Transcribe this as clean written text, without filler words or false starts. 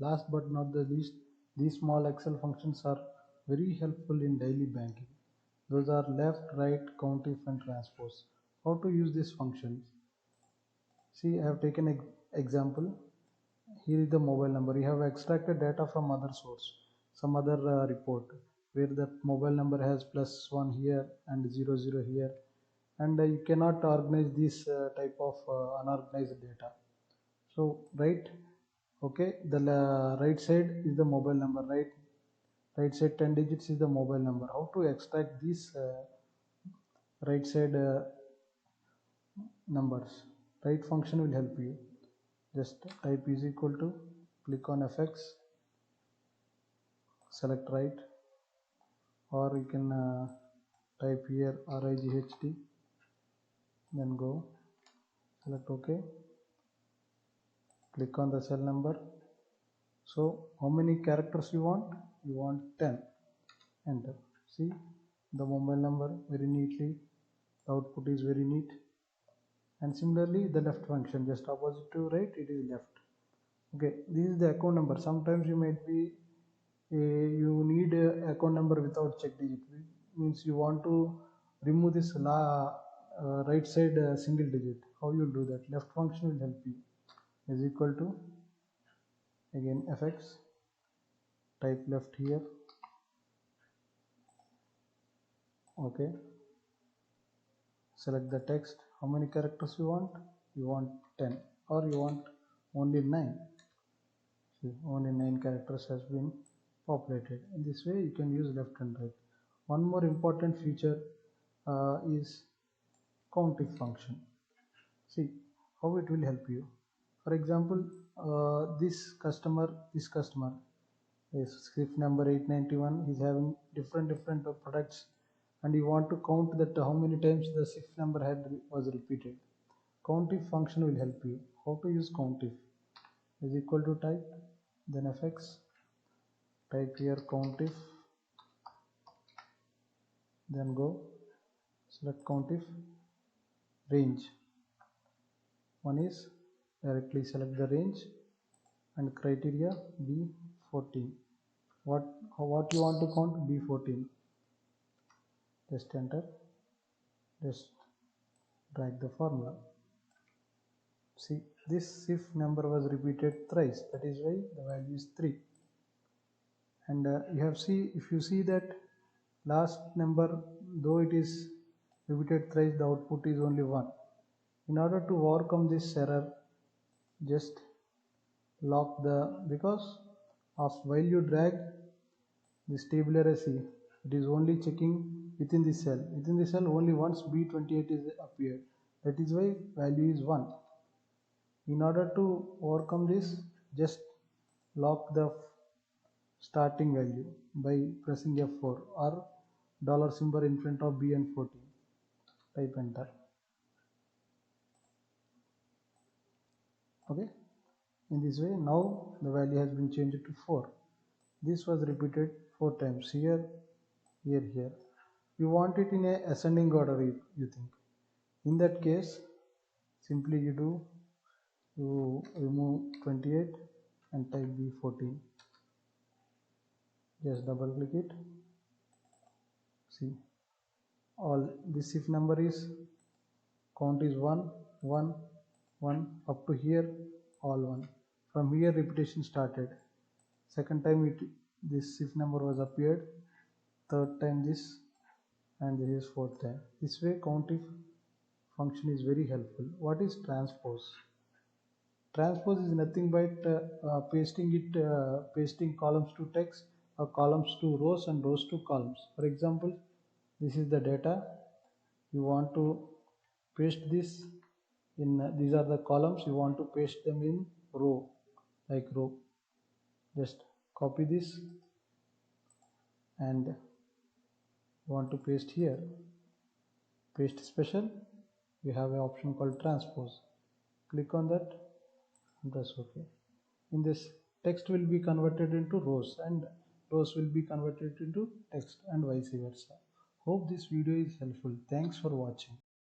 Last but not the least, these small Excel functions are very helpful in daily banking. Those are left, right, countif and transpose. How to use these functions? See, I have taken an example. Here is the mobile number. You have extracted data from other source, some other report, where the mobile number has +1 here and 00 here, and you cannot organize this type of unorganized data. So right, okay, the right side is the mobile number, right side 10 digits is the mobile number. How to extract these right side numbers? Right function will help you. Just type is equal to, click on fx, select right, or you can type here RIGHT, then go select OK, click on the cell number. So how many characters you want? You want 10. Enter. See the mobile number very neatly, the output is very neat. And similarly the left function, just opposite to right, it is left. Okay, this is the account number. Sometimes you might be you need a account number without check digit, means you want to remove this right side single digit. How you do that? Left function will help you. Is equal to, again fx, type left here, okay, select the text. How many characters you want? You want 10 or you want only 9? See, only 9 characters has been populated. In this way you can use left and right. One more important feature is countif function. See how it will help you. For example, this customer is SWIFT number 891, is having different products, and you want to count that how many times the SWIFT number was repeated. Countif function will help you. How to use countif? Is equal to type, then fx, type here countif, then go select countif, range. One is directly select the range, and criteria B14. What you want to count? B14. Just enter, just drag the formula. See, this SWIFT number was repeated thrice, that is why the value is 3. And if you see that last number, though it is repeated thrice, the output is only 1. In order to overcome this error, just lock because of while you drag this tabular SE, it is only checking within the cell. Within the cell only once B28 is appeared. That is why value is 1. In order to overcome this, just lock the starting value by pressing F4 or dollar symbol in front of B and 14. Type enter. Okay. In this way, now the value has been changed to 4. This was repeated 4 times. Here. You want it in a ascending order, you think. In that case, simply you remove 28 and type B14. Just double click it. See, all this SWIFT number is count is 1, 1, 1 up to here, all 1. From here repetition started. Second time this SWIFT number was appeared. Third time this, and this is fourth time. This way countif function is very helpful. What is transpose? Transpose is nothing but pasting columns to text or columns to rows and rows to columns. For example, this is the data. You want to paste this in these are the columns. You want to paste them in row, like row. Just copy this and want to paste here. Paste special. We have an option called transpose. Click on that and press OK. In this, text will be converted into rows and rows will be converted into text and vice versa. Hope this video is helpful. Thanks for watching.